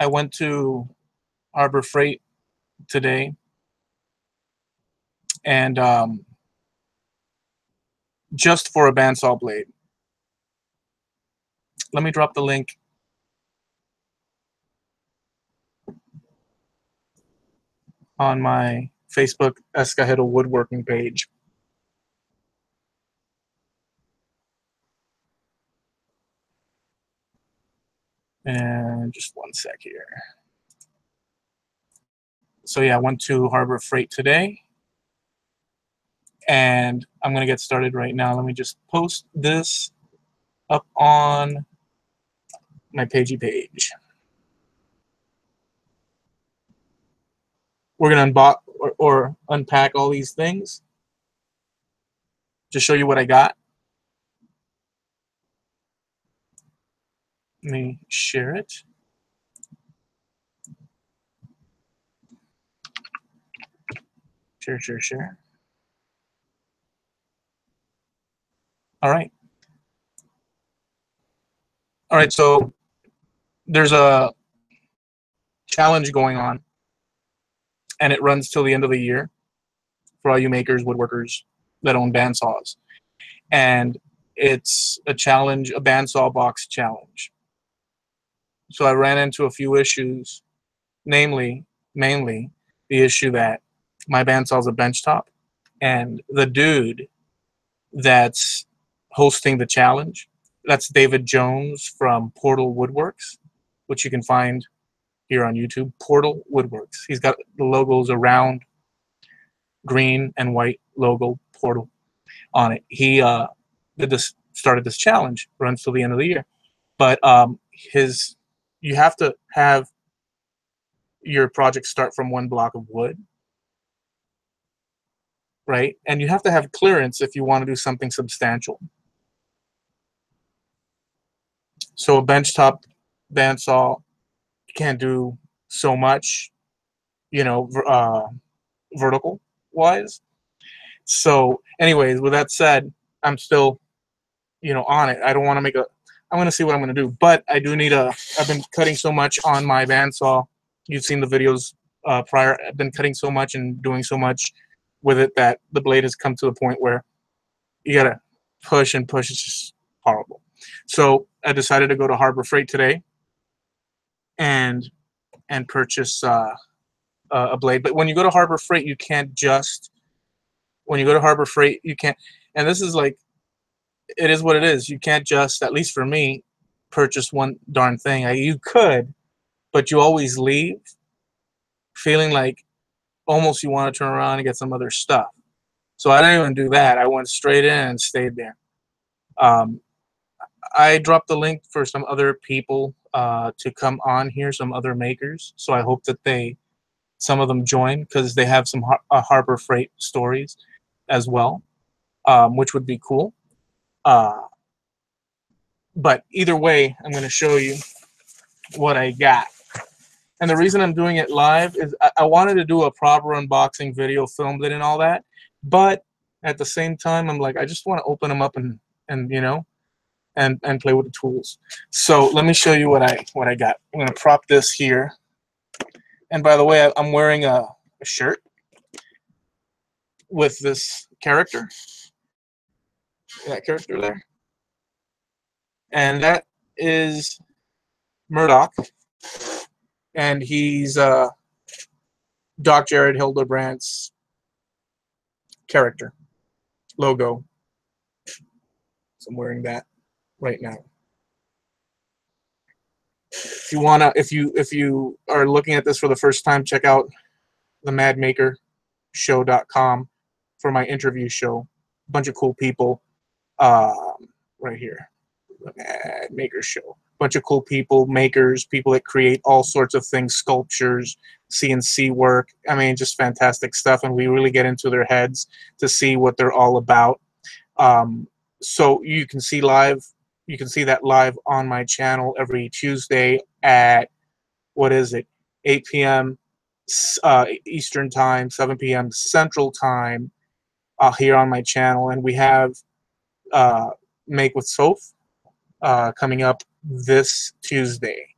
I went to Harbor Freight today, and just for a bandsaw blade. Let me drop the link on my Facebook Escajero Woodworking page. And just one sec here. So yeah, I went to Harbor Freight today, and I'm gonna get started right now. Let me just post this up on my pagey page. We're gonna unbox or unpack all these things to show you what I got. Let me share it. Share. All right. All right, so there's a challenge going on, and it runs till the end of the year for all you makers, woodworkers that own bandsaws. And it's a challenge, a bandsaw box challenge. So I ran into a few issues, mainly the issue that my bandsaw is a benchtop, and the dude that's hosting the challenge, that's David Jones from Portal Woodworks, which you can find here on YouTube. Portal Woodworks. He's got the logos around green and white logo Portal on it. He started this challenge, runs till the end of the year. But you have to have your project start from one block of wood, right? And you have to have clearance if you want to do something substantial. So a benchtop bandsaw can't do so much, you know, vertical wise. So anyways, with that said, I'm still, on it. I don't want to make I'm going to see what I'm going to do, but I do need I've been cutting so much on my bandsaw. You've seen the videos prior. I've been cutting so much and doing so much with it that the blade has come to the point where you got to push and push. It's just horrible. So I decided to go to Harbor Freight today and purchase a blade. But when you go to Harbor Freight, you can't just, when you go to Harbor Freight, you can't, and this is like, it is what it is. You can't just, at least for me, purchase one darn thing. You could, but you always leave feeling like almost you want to turn around and get some other stuff. So I didn't even do that. I went straight in and stayed there. I dropped the link for some other people to come on here, some other makers. So I hope that some of them join, because they have some Harbor Freight stories as well, which would be cool. But either way, I'm going to show you what I got. And the reason I'm doing it live is I wanted to do a proper unboxing video, filmed it and all that. But at the same time, I'm like, I just want to open them up and play with the tools. So let me show you what I got. I'm going to prop this here. And by the way, I'm wearing a shirt with this character. That character there. And that is Murdoch. And he's Doc Jared Hildebrandt's character logo. So I'm wearing that right now. If you are looking at this for the first time, check out the madmakershow.com for my interview show. A bunch of cool people right here. The Mad Maker Show. Bunch of cool people, makers, people that create all sorts of things, sculptures, CNC work. I mean, just fantastic stuff, and we really get into their heads to see what they're all about. So you can see that live on my channel every Tuesday at, 8 p.m. Eastern Time, 7 p.m. Central Time here on my channel. And we have Make with Soph coming up this Tuesday.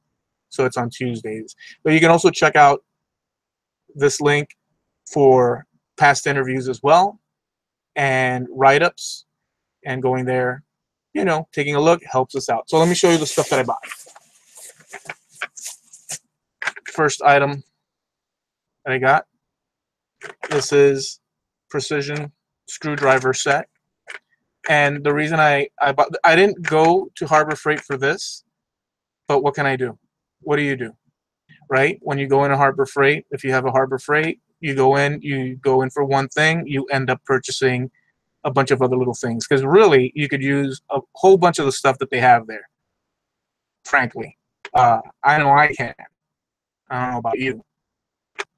So it's on Tuesdays. But you can also check out this link for past interviews as well, and write-ups, and going there, you know, taking a look helps us out. So let me show you the stuff that I bought. First item that I got, this is precision screwdriver set. And the reason I didn't go to Harbor Freight for this, but what can I do? What do? Right? When you go into Harbor Freight, if you have a Harbor Freight, you go in for one thing, you end up purchasing a bunch of other little things. Because really, you could use a whole bunch of the stuff that they have there. Frankly, I know I can. I don't know about you.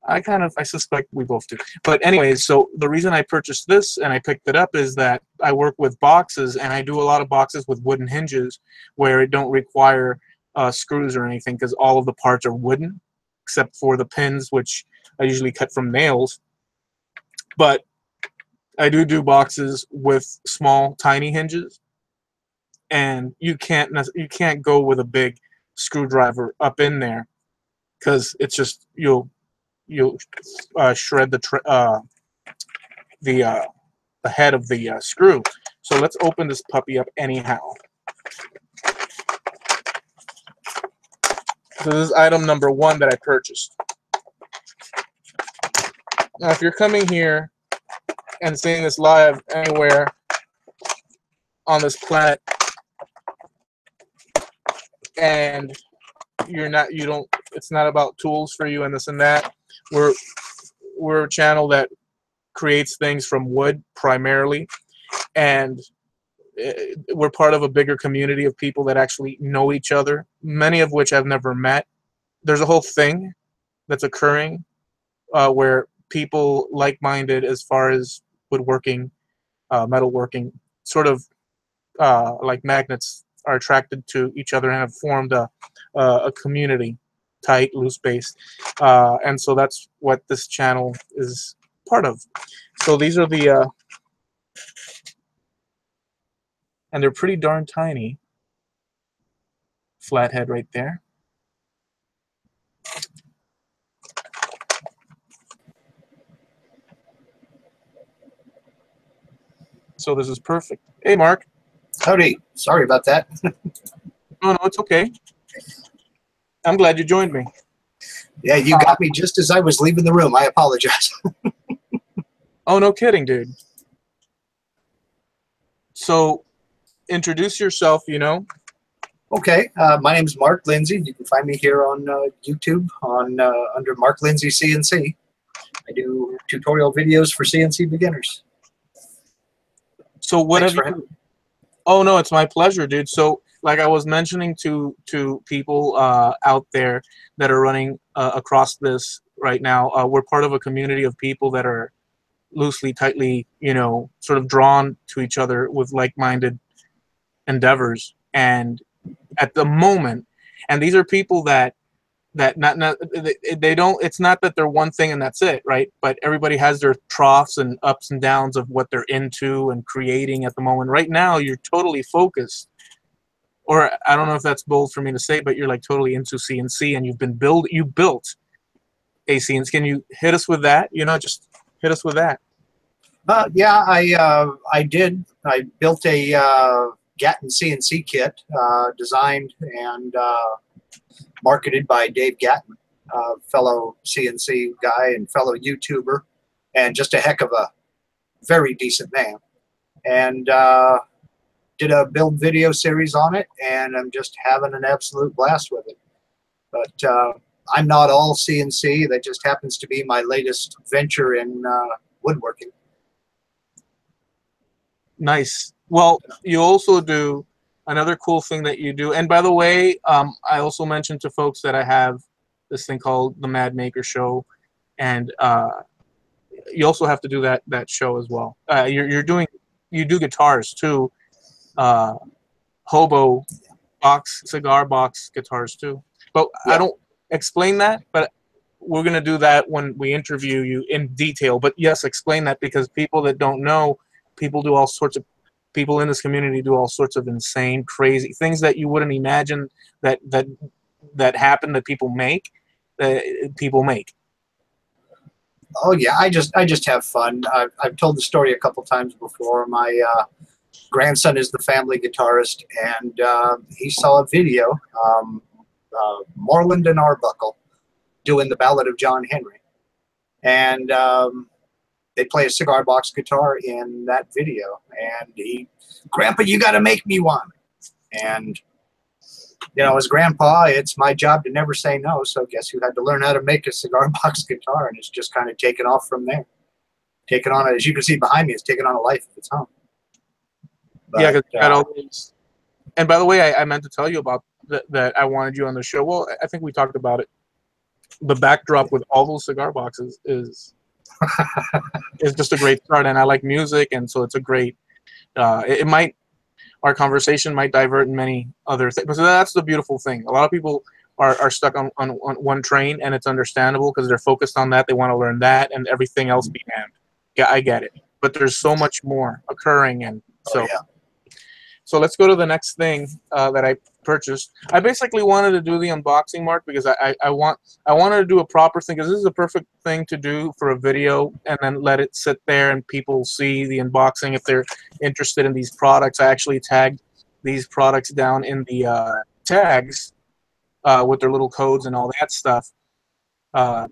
I suspect we both do. But anyways, so the reason I purchased this and I picked it up is that I work with boxes, and I do a lot of boxes with wooden hinges where it don't require screws or anything, because all of the parts are wooden, except for the pins, which I usually cut from nails. But I do boxes with small, tiny hinges, and you can't go with a big screwdriver up in there, because it's just you'll shred the head of the screw. So let's open this puppy up anyhow. So this is item number 1 that I purchased. Now, if you're coming here and seeing this live anywhere on this planet, and it's not about tools for you and this and that, we're a channel that creates things from wood primarily, and we're part of a bigger community of people that actually know each other, many of which I've never met. There's a whole thing that's occurring where people like-minded as far as woodworking, metalworking, sort of like magnets, are attracted to each other and have formed a community, tight, loose-based. And so that's what this channel is part of. So these are the... and they're pretty darn tiny. Flathead right there. So this is perfect. Hey, Mark. Howdy. Sorry about that. No, it's okay. I'm glad you joined me. Yeah, you got me just as I was leaving the room. I apologize. Oh, no kidding, dude. So, introduce yourself, you know. Okay, my name is Mark Lindsay. You can find me here on YouTube under Mark Lindsay CNC. I do tutorial videos for CNC beginners. So what Thanks have you... Oh, no, it's my pleasure, dude. So, like I was mentioning to people out there that are running across this right now, we're part of a community of people that are loosely, tightly, you know, sort of drawn to each other with like-minded endeavors. And at the moment, and these are people that they don't, it's not that they're one thing and that's it, right? But everybody has their troughs and ups and downs of what they're into and creating at the moment. Right now, you're totally focused, or I don't know if that's bold for me to say, but you're like totally into CNC, and you built a CNC. Can you hit us with that? You know, just hit us with that. Yeah, I did. I built a Gatton CNC kit, designed and marketed by Dave Gatton, fellow CNC guy and fellow YouTuber, and just a heck of a very decent man. And did a build video series on it, and I'm just having an absolute blast with it. But I'm not all CNC. That just happens to be my latest venture in woodworking. Nice. Well, you also do another cool thing that you do. And by the way, I also mentioned to folks that I have this thing called the Mad Maker Show, and you also have to do that show as well. You do guitars too, hobo box, cigar box guitars too. But yeah. I don't explain that, but we're gonna do that when we interview you in detail. But yes, explain that, because people that don't know, people do all sorts of people in this community do all sorts of insane, crazy things that you wouldn't imagine that happen, that people make. People make. Oh yeah, I just have fun. I've told the story a couple times before. My grandson is the family guitarist, and he saw a video, Moreland and Arbuckle, doing the Ballad of John Henry, and they play a cigar box guitar in that video. And Grandpa, you got to make me one. And you know, as grandpa, it's my job to never say no. So guess who had to learn how to make a cigar box guitar, and it's just kind of taken off from there. Taken on, as you can see behind me, it's taken on a life of its own. But, yeah, because got all these. And by the way, I meant to tell you about that I wanted you on the show. Well, I think we talked about it. The backdrop with all those cigar boxes is just a great start, and I like music, and so it's a great. It might. Our conversation might divert in many other things. But that's the beautiful thing. A lot of people are stuck on one train, and it's understandable because they're focused on that. They want to learn that, and everything else behind. Yeah, I get it. But there's so much more occurring, and so. Oh, yeah. So let's go to the next thing that I purchased. I basically wanted to do the unboxing, Mark, because I wanted to do a proper thing, because this is a perfect thing to do for a video, and then let it sit there and people see the unboxing if they're interested in these products. I actually tagged these products down in the tags with their little codes and all that stuff. But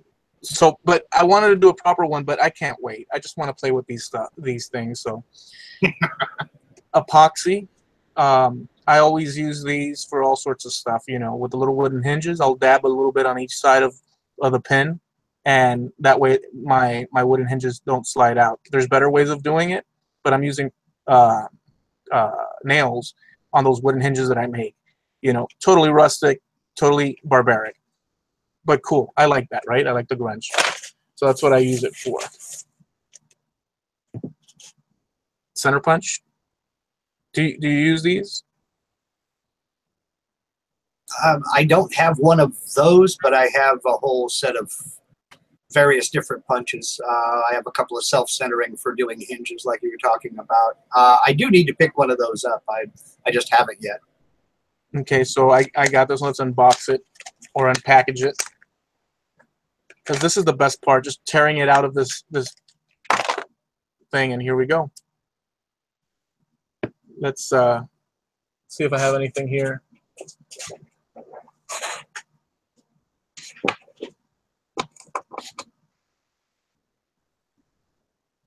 I wanted to do a proper one, but I can't wait. I just want to play with these things. So epoxy. I always use these for all sorts of stuff, you know, with the little wooden hinges. I'll dab a little bit on each side of the pin, and that way my wooden hinges don't slide out. There's better ways of doing it, but I'm using nails on those wooden hinges that I make. You know, totally rustic, totally barbaric, but cool. I like that, right? I like the grunge. So that's what I use it for. Center punch. Do you use these? I don't have one of those, but I have a whole set of various different punches. I have a couple of self-centering for doing hinges like you were talking about. I do need to pick one of those up. I just haven't yet. Okay, so I got this. Let's unbox it or unpackage it, because this is the best part, just tearing it out of this thing. And here we go. Let's see if I have anything here.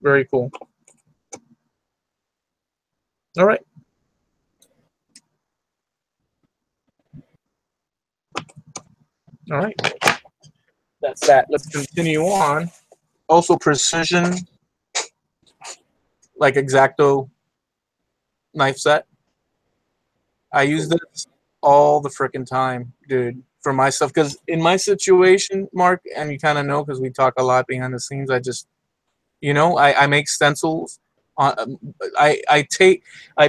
Very cool. All right. All right. That's that. Let's continue on. Also, precision, like X-Acto knife set. I use this all the frickin' time, dude, for my stuff. Because in my situation, Mark, and you kind of know because we talk a lot behind the scenes, I just, you know, I make stencils. I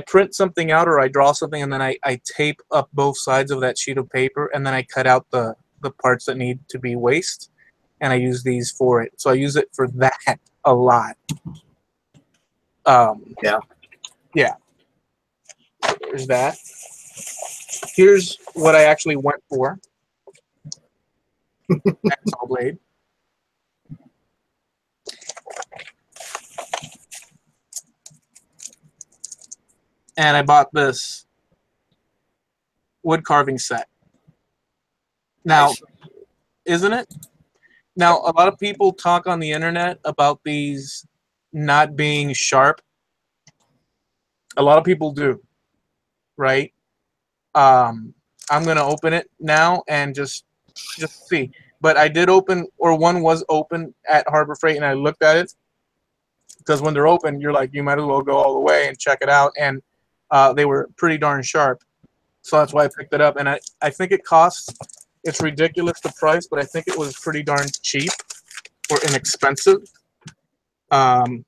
print something out, or I draw something, and then I tape up both sides of that sheet of paper, and then I cut out the parts that need to be waste, and I use these for it. So I use it for that a lot. Yeah. Yeah. There's that. Here's what I actually went for. Bandsaw blade. And I bought this wood carving set. Now, Nice. isn't it? Now, a lot of people talk on the internet about these not being sharp. A lot of people do, right? I'm going to open it now and just see. But I did open, or one was open at Harbor Freight, and I looked at it. Because when they're open, you're like, you might as well go all the way and check it out. And they were pretty darn sharp. So that's why I picked it up. And I think it costs, it's ridiculous the price, but I think it was pretty darn cheap or inexpensive. Carving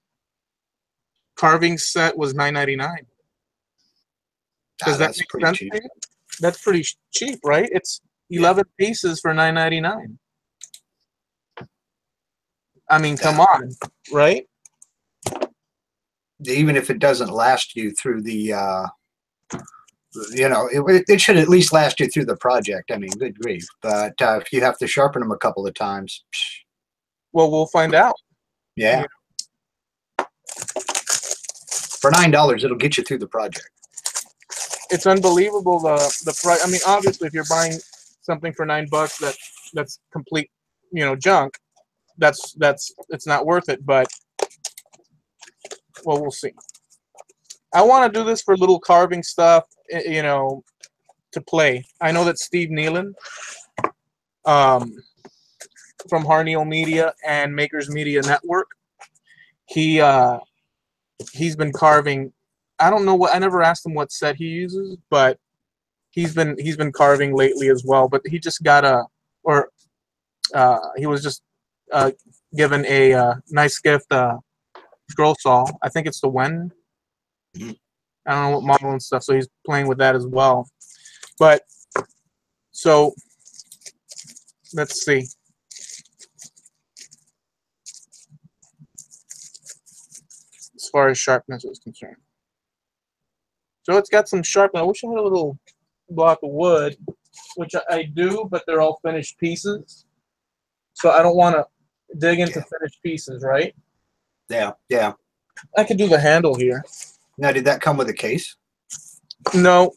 set was $9.99. Does that make sense to you? That's pretty cheap, right? It's 11 pieces for $9.99. I mean, come on, right? even if it doesn't last you through the, it should at least last you through the project. I mean, good grief. But if you have to sharpen them a couple of times, Well, we'll find out. yeah. Yeah. For $9, it'll get you through the project. It's unbelievable the price. I mean, obviously, if you're buying something for $9 that's complete, junk, that's it's not worth it. But well, we'll see. I want to do this for little carving stuff, to play. I know that Steve Nealon, from Harnealmedia and Makers Media Network, he's been carving. I don't know what. I never asked him what set he uses, but he's been carving lately as well. But he just got he was just given a nice gift, scroll saw. I think it's the Wen. I don't know what model and stuff, so he's playing with that as well. But so let's see. As far as sharpness is concerned, so it's got some sharpness. I wish I had a little block of wood, which I do, but they're all finished pieces. So I don't want to dig into finished pieces, right? Yeah, yeah. I could do the handle here. Now, did that come with a case? No.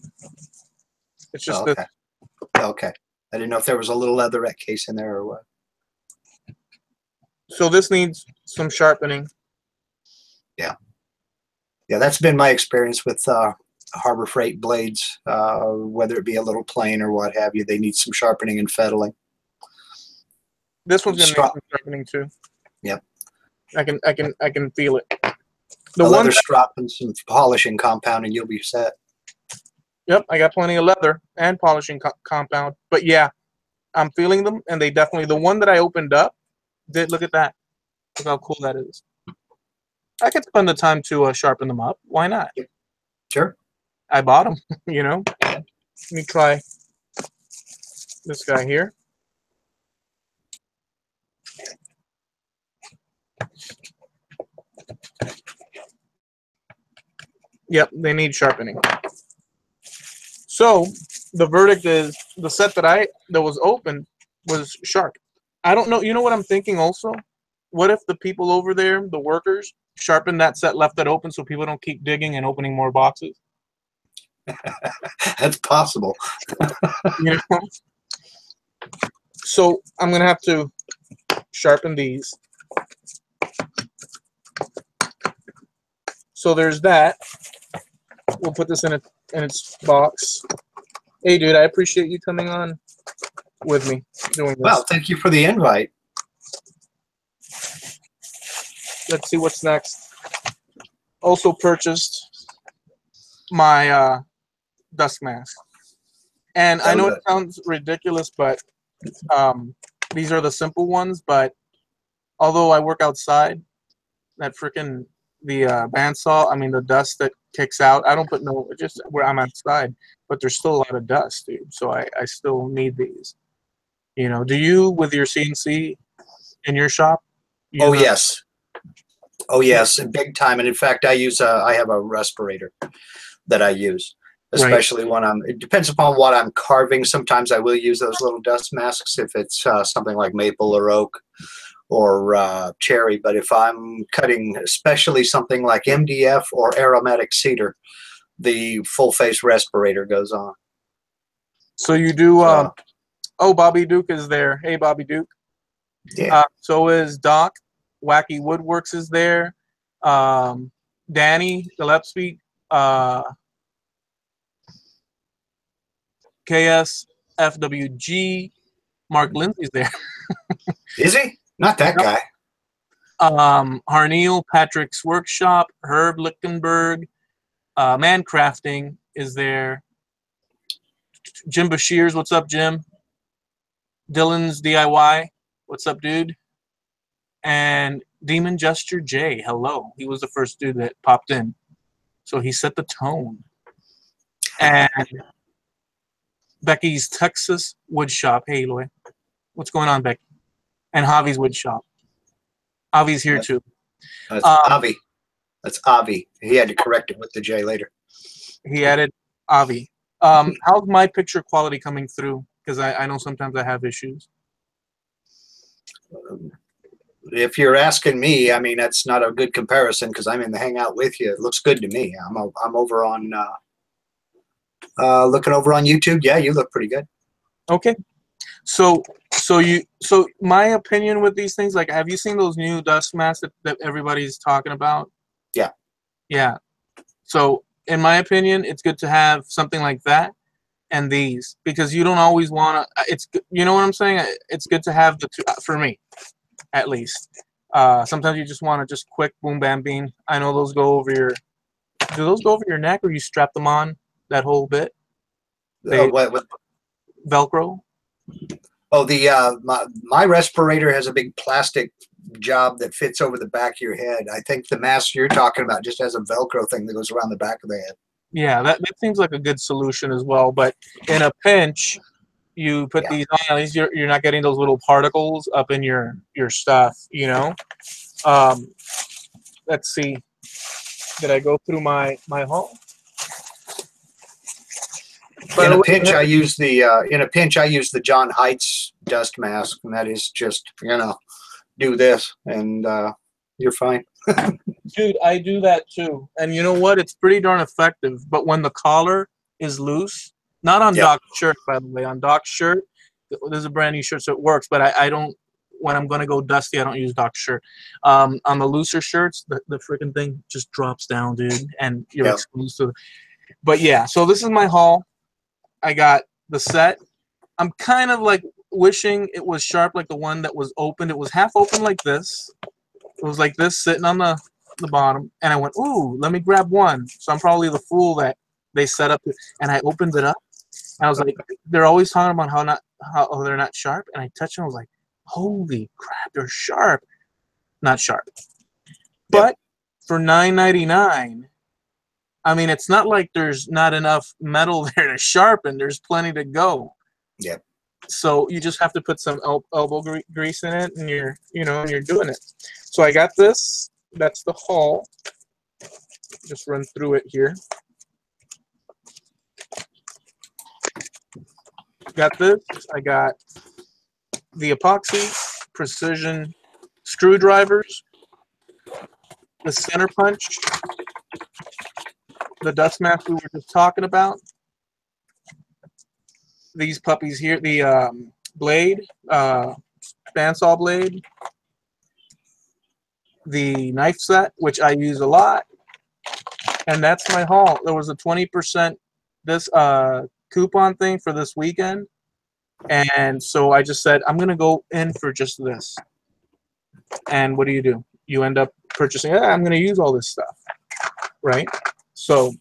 It's just okay. Okay. I didn't know if there was a little leatherette case in there or what. So this needs some sharpening. Yeah. Yeah, that's been my experience with Harbor Freight blades, whether it be a little plane or what have you. They need some sharpening and fettling. This one's gonna need some sharpening too. Yep. I can feel it. The leather strop and some polishing compound, and you'll be set. Yep, I got plenty of leather and polishing compound. But yeah, I'm feeling them, and they definitely. The one that I opened up, look at that. Look how cool that is. I could spend the time to sharpen them up. Why not? Sure. I bought them. Let me try this guy here. Yep, they need sharpening. So the verdict is the set that was open was sharp. I don't know. You know what I'm thinking also? What if the people over there, the workers, sharpened that set, left it open so people don't keep digging and opening more boxes? That's possible. So I'm going to have to sharpen these. So there's that. We'll put this in its box. Hey, dude, I appreciate you coming on with me doing this. Well, thank you for the invite. Let's see what's next. Also purchased my dust mask. And I know it sounds ridiculous, but these are the simple ones. But although I work outside, that freaking the bandsaw, I mean the dust that kicks out, I don't put just where I'm outside, but there's still a lot of dust, dude. So I still need these. Do you, with your CNC in your shop? Oh, yes. Oh, yes, big time. And in fact, I have a respirator that I use, especially when it depends upon what I'm carving. Sometimes I will use those little dust masks if it's something like maple or oak or cherry. But if I'm cutting especially something like MDF or aromatic cedar, the full face respirator goes on. So you do, oh, Bobby Duke is there. Hey, Bobby Duke. Yeah. So is Doc. Wacky Woodworks is there. Danny Gillespie, KSFWG. Mark Lindsay's there. Is he? Not that guy. Harneal, Patrick's Workshop, Herb Lichtenberg, Mancrafting is there. Jim Bashir's, what's up, Jim? Dylan's DIY, what's up, dude? And Demon Gesture J, hello. He was the first dude that popped in. So he set the tone. And Becky's Texas Woodshop. Hey, Loy. What's going on, Becky? And Javi's Woodshop. Javi's here too. That's Javi. That's Avi. He had to correct it with the J later. He added Avi. How's my picture quality coming through? Because I know sometimes I have issues. If you're asking me, I mean, that's not a good comparison because I'm in the hangout with you. It looks good to me. I'm over on looking over on YouTube. Yeah, you look pretty good. Okay. So my opinion with these things, like, have you seen those new dust masks that everybody's talking about? Yeah. Yeah. So in my opinion, it's good to have something like that and these, because you don't always want to, you know what I'm saying? It's good to have the two, for me, at least. Sometimes you just want to just quick boom, bam, beam. I know those go over your, do those go over your neck, or you strap them on that whole bit? What? Velcro? Oh, the my respirator has a big plastic job that fits over the back of your head. I think the mask you're talking about just has a Velcro thing that goes around the back of the head. Yeah, that seems like a good solution as well. But in a pinch, you put these on. At least you're not getting those little particles up in your stuff. You know. Let's see. Did I go through my haul? In a pinch, I use the John Heights dust mask, and that is just, you know, do this and you're fine. Dude, I do that too, and you know what? It's pretty darn effective. But when the collar is loose, not on Doc's shirt, by the way. On Doc's shirt, there's a brand new shirt, so it works. But I don't. When I'm gonna go dusty, I don't use Doc's shirt. On the looser shirts, the freaking thing just drops down, dude, and you're exposed to. But yeah, so this is my haul. I got the set. I'm kind of like wishing it was sharp like the one that was opened. It was half open like this. It was like this sitting on the bottom. And I went, ooh, let me grab one. So I'm probably the fool that they set up. And I opened it up. And I was like, they're always talking about how they're not sharp. And I touched them. I was like, holy crap, they're sharp. Not sharp. But for $9.99, I mean, it's not like there's not enough metal there to sharpen. There's plenty to go. Yep. So you just have to put some elbow grease in it, and you're doing it. So I got this. That's the haul. Just run through it here. Got this. I got the epoxy precision screwdrivers, the center punch, the dust mask we were just talking about. These puppies here, the blade, bandsaw blade, the knife set, which I use a lot, and that's my haul. There was a 20% coupon thing for this weekend, and so I just said I'm gonna go in for just this. And what do? You end up purchasing. I'm gonna use all this stuff, right? So,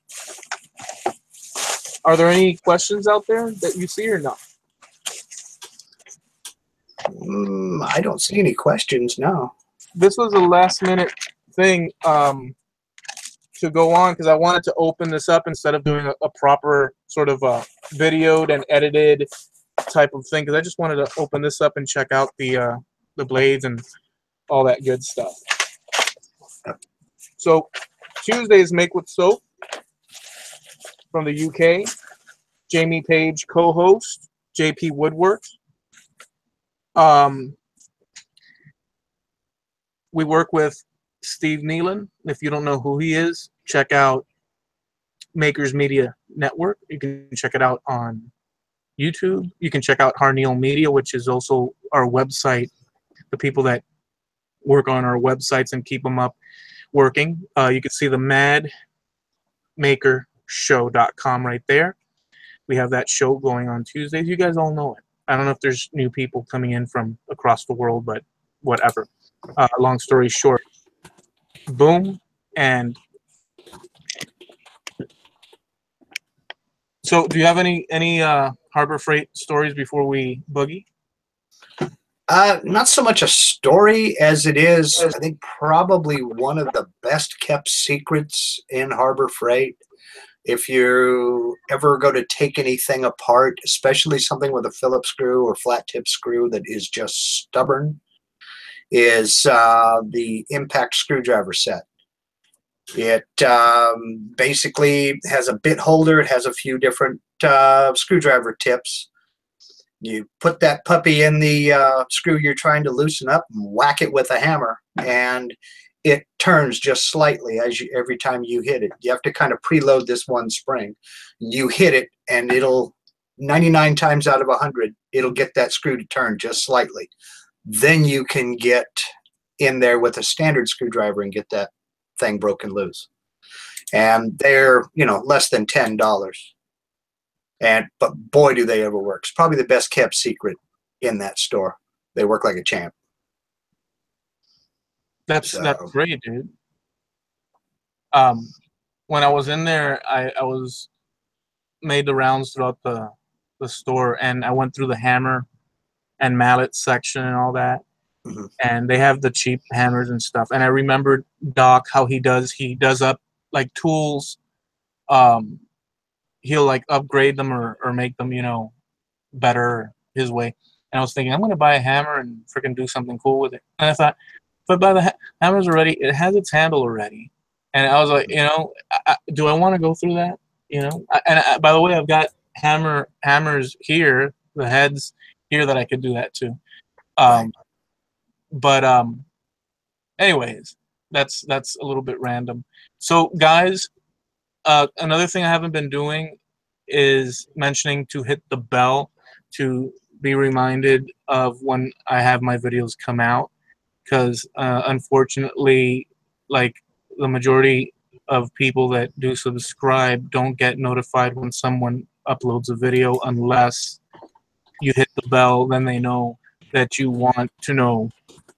are there any questions out there that you see or not? I don't see any questions, no. This was a last minute thing to go on because I wanted to open this up instead of doing a proper sort of videoed and edited type of thing, because I just wanted to open this up and check out the blades and all that good stuff. So Tuesdays Make with Soap from the UK. Jamie Page co-host, JP Woodworks. We work with Steve Nealon. If you don't know who he is, check out Makers Media Network. You can check it out on YouTube. You can check out Harnealmedia, which is also our website, the people that work on our websites and keep them up working. You can see the madmakershow.com right there. We have that show going on Tuesdays. You guys all know it. I don't know if there's new people coming in from across the world, but whatever. Long story short, boom. And so do you have any Harbor Freight stories before we boogie? Not so much a story as it is, I think, probably one of the best kept secrets in Harbor Freight. If you ever go to take anything apart, especially something with a Phillips screw or flat tip screw that is just stubborn, is the impact screwdriver set. It basically has a bit holder. It has a few different screwdriver tips. You put that puppy in the screw you're trying to loosen up and whack it with a hammer, and it turns just slightly every time you hit it. You have to kind of preload this one spring. You hit it, and it'll 99 times out of 100, it'll get that screw to turn just slightly. Then you can get in there with a standard screwdriver and get that thing broken loose. And they're, less than $10. But boy, do they ever work. It's probably the best kept secret in that store. They work like a champ. That's great, dude. When I was in there, I was made the rounds throughout the store, and I went through the hammer and mallet section and all that. Mm-hmm. And they have the cheap hammers and stuff. And I remembered Doc, how he does up like tools. He'll like upgrade them or make them, better his way. And I was thinking, I'm going to buy a hammer and freaking do something cool with it. And I thought, if I buy the hammer's already, it has its handle already. And I was like, do I want to go through that? By the way, I've got hammers here, the heads here that I could do that too. But anyways, that's a little bit random. So guys, another thing I haven't been doing is mentioning to hit the bell to be reminded of when I have my videos come out, because unfortunately, like the majority of people that do subscribe don't get notified when someone uploads a video unless you hit the bell. Then they know that you want to know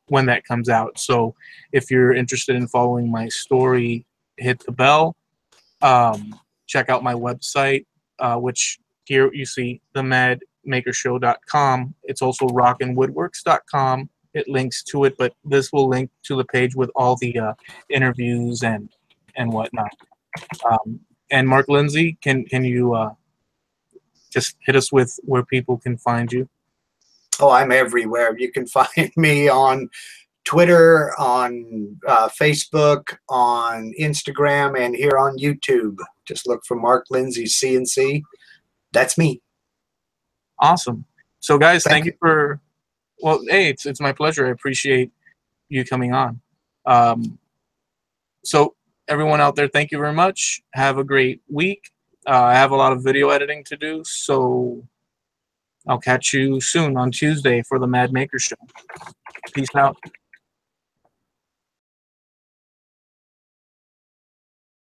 when that comes out. So if you're interested in following my story, hit the bell. Check out my website, which here you see, themadmakershow.com. It's also rockinwoodworks.com. It links to it, but this will link to the page with all the interviews and whatnot. And Mark Lindsay, can you just hit us with where people can find you? Oh, I'm everywhere. You can find me on Twitter, on Facebook, on Instagram, and here on YouTube. Just look for Mark Lindsay CNC. That's me. Awesome. So guys, thank you for, well, hey, it's my pleasure. I appreciate you coming on. So everyone out there, thank you very much. Have a great week. I have a lot of video editing to do, so I'll catch you soon on Tuesday for the Mad Maker Show. Peace out.